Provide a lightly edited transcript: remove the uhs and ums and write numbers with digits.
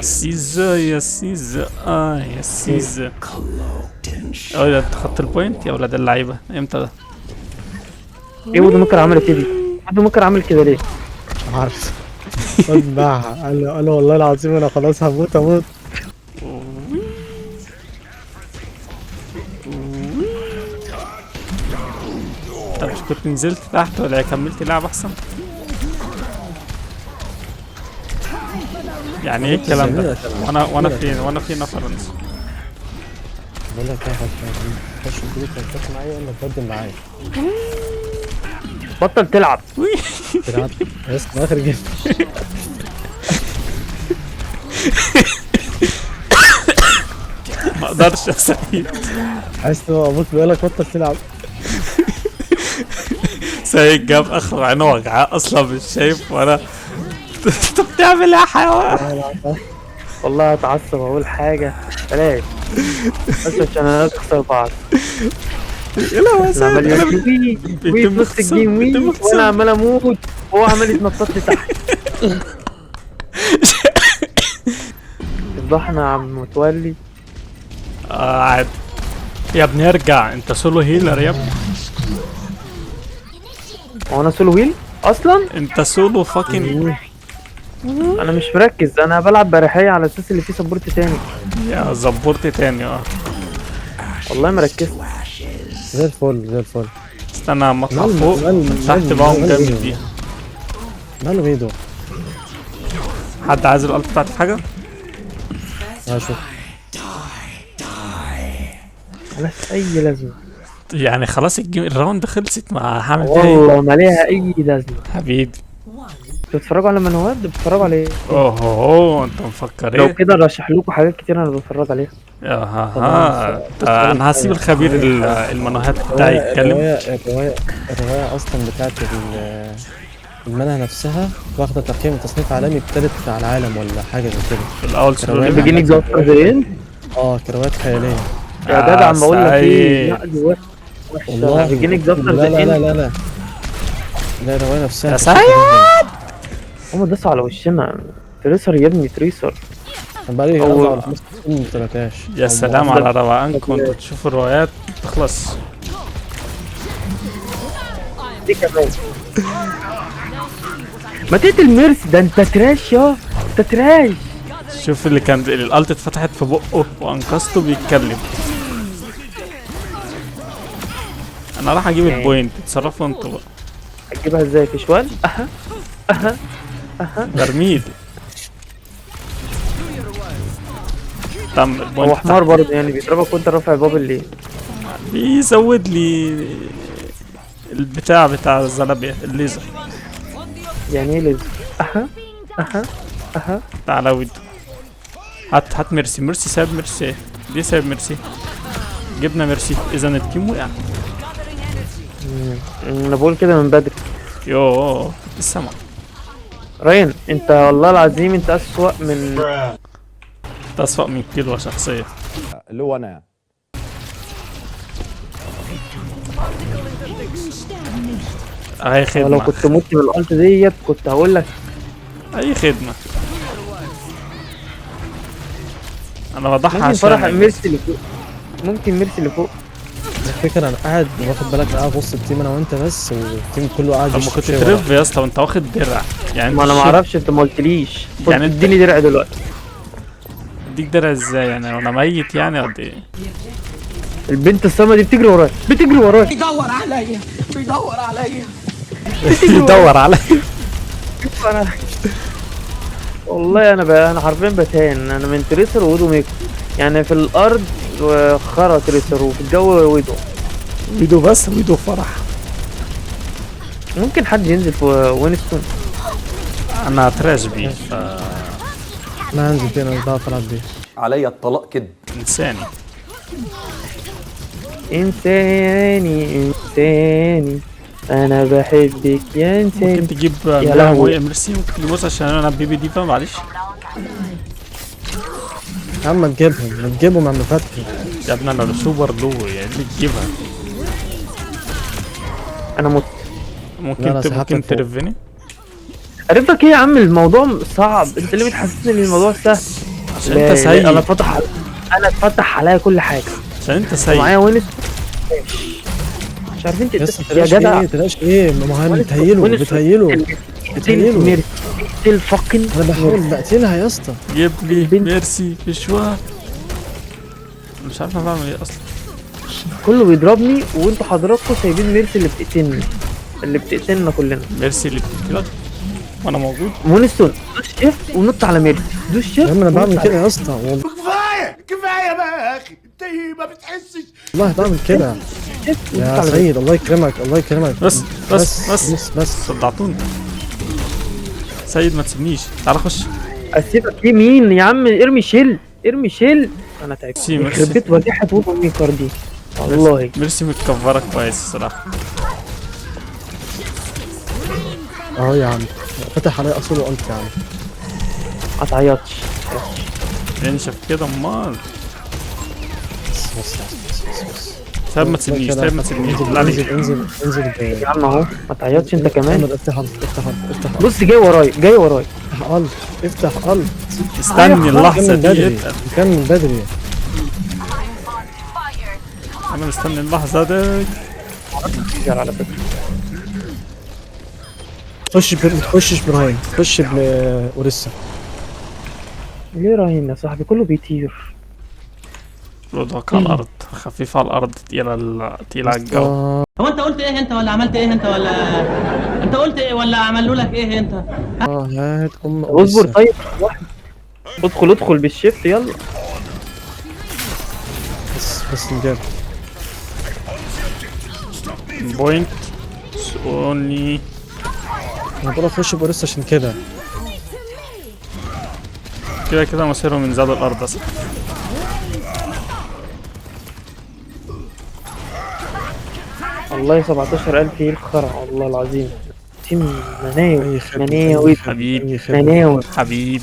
سيزا يا سيزا يا سيزا. يا ولاد خدت البوينت يا ولاد اللعيبه امتى ده؟ ايه وده ممكن عملت كده؟ وده ممكن عمل كده ليه؟ عارف. خد معها قال له والله العظيم انا خلاص هموت. طب مش كنت نزلت تحت ولا كملت لعب احسن؟ يعني ايه الكلام ده؟ وانا فين يا فرنسا؟ بقول لك ايه، خش الجروب تنفخ معايا ولا تبدل معايا؟ بطل تلعب. تلعب بس اخر جيم. ما اقدرش يا سعيد. عايز تبقى ابوك بيقول لك بطل تلعب. سعيد جاب اخر عينه وجعاه اصلا مش شايف وانا انت بتعمل ايه يا حيوان؟ والله هتعصب اقول حاجه بلاش بس عشان هنخسر بعض. لا يا سعيد عمال انا يحكي وي في نص الجيم وي وانا عمال اموت وهو عمال يتنطط لي تحت. افضحنا يا عم متولي. عاد يا ابني ارجع، انت سولو هيلر يا ابني. هو انا سولو هيل اصلا؟ انت سولو فاكين. انا مش مركز، انا بلعب باريحيه على اساس اللي فيه سبورت تاني. يا زبورت تاني والله ما ركزت. زي الفل. استنى اما اطلع فوق تحت بقى جامد دي. ماله بيدو؟ حد عايز الالت بتاعتي في حاجه؟ اشوف ملهاش اي لازمه يعني خلاص الراوند خلصت، ما هعمل فيها ايه؟ والله ما ليها اي لازمه. حبيبي بتتفرجوا على منوات؟ بتتفرجوا على ايه؟ اوه انت مفكر لو ايه؟ كده ارشح لكم حاجات كتير انا بتفرج عليها. انا هسيب الخبير المنوهات بتاعي يتكلم. الرواية اصلا بتاعت المنهى نفسها واخدة تقييم تصنيف عالمي التالت على العالم ولا حاجة زي كده. في الاول سولو بيجيني جاستر زين. كروايات خيالية. يا جدع عم بقول لك ايه، لا دي وحشه والله بيجيني جاستر لا زين. لا الرواية نفسها يا سعيد هم داسوا على وشنا. تريسر يا ابني تريسر. كان بقالي هو- 4 5 سنين ما تابعتهاش. يا سلام على روقانكم انتوا تشوفوا الروايات تخلص. دي كمان ما تقتل ميرسي، ده انت تراش يا انت تراش. شوف اللي كان الالت اتفتحت في بقه وانقذته بيتكلم. انا راح اجيب البوينت، اتصرفوا انتوا بقى. هتجيبها ازاي في شوال؟ برميل تم البوينت. هو حمار برضه يعني بيضربك وانت رافع باب الليل. بيزود لي البتاع بتاع الزلابية الليزر. يعني ايه لازم؟ تعالى ود هات ميرسي سايب ميرسي. ليه سايب ميرسي؟ جبنا ميرسي اذا التيم وقع. انا بقول كده من بدري. يوه السما. ريان انت والله العظيم انت اسوأ من تسوأ من كيلو شخصية اللي هو انا. اي خدمة. لو كنت مت بالقلت ديت كنت هقول لك اي خدمة. انا بضحي ممكن عشان فرح ميرسي اللي فوق. ممكن ميرسي اللي فوق. الفكرة انا قاعد واخد بالك، انا قاعد وسط التيم انا وانت بس، والتيم كله قاعد طب ما يشرب كنت شاي ترف يا اسطى وانت واخد درع يعني. ما انا ما اعرفش، انت ما قلتليش. يعني انت- اديني درع دلوقتي. اديك درع ازاي يعني وانا ميت يعني قد ايه؟ البنت السما دي بتجري ورايا بيدور عليا يدور عليا. انا والله انا حرفيا بتهان. انا من تريسر وودو ميكو يعني في الارض وخرا تريسر وفي الجو ويدو. ويدو بس ويدو فرح. ممكن حد ينزل في وينستون. انا تراش بيه انا هنزل فين؟ انا مش بعرف العب بيه. عليا الطلاق كده. انساني. انساني انا بحبك يا انساني. ممكن تجيب يا لهوي. ميرسي ممكن تجيبوس عشان انا بيبي ديفا معلش. يا عم ما تجيبهم يا عم فتحي. يا ابني انا سوبر لو يعني اللي تجيبها. انا مت. لا، لا، سحبت ممكن من فوق. ترفني. عرفتك ايه يا عم؟ الموضوع صعب، انت ليه بتحسسني ان الموضوع سهل؟ عشان لا، انت لا، سيء. انا اتفتح عليا كل حاجه، عشان انت سيء. ومعايا وينس. مش عارفين يا اسطى يا تلاش جدع. ايه تلاش ايه، ما هو وينس- بتهيله وينس- بتهيله بتهيله. ميرسي الفاكن. انا بحاول بقتلها يا اسطى. جيب لي بنت. ميرسي في شوار. مش عارف انا بعمل ايه اصلا. كله بيضربني وانتوا حضراتكم سايبين ميرسي اللي بتقتلني، اللي بتقتلنا كلنا. ميرسي اللي بتقتلك وانا موجود. مونستون دوس شيفت ونط على ميرسي، دوس شيفت يا عم انا ونط بعمل على كده يا اسطى والله. كفايه بقى يا اخي، انت ما بتحسش. والله بعمل كده شيفت ونط يا على سيد. الله يكرمك الله يكرمك. بس بس بس بس بس. صدعتوني. سيد ما تسيبنيش، تعال خش. اسيبك يمين يا عم، ارمي شيل ارمي شيل. انا تعبت ميرسي، ميرسي. يخرب بيت وجيحة وضع ميكر دي والله. ميرسي متكفرك كويس الصراحه. اه يا عم فتح عليا اصول وقلت يا عم. ما تعيطش. انشف كده امال. بس بس. سيد ما تسيبنيش، سيد ما تسيبنيش بالله عليك. انزل انزل يا عم اهو ما تعيطش انت كمان. افتح افتح افتح بص جاي وراي جاي وراي. افتح قلب افتح قلب. استني اللحظه كمل دي بدري اتقل. كمل بدري. انا مستني اللحظه دي. يلا على فكرة خش ما تخشش براين، خش بوريسا. ليه راهين يا صاحبي؟ كله بيطير. لودوك على الارض، خفيف على الارض، تقيل على الجو. هو انت قلت ايه انت ولا عملت ايه انت ولا انت قلت ايه ولا عملوا لك ايه انت؟ هات ام اصبر أوريسا. طيب واحد. ادخل بالشيفت يلا. بس نجاب. بوينت اونلي. انا بقول اخش بوريسا عشان كده. كده كده مصيرهم من زاد الارض اصلا. والله 17,000 ايه الخرع والله العظيم. تيم مناوي اي خدمه مناوي حبيب اي خدمه. مناوي. حبيب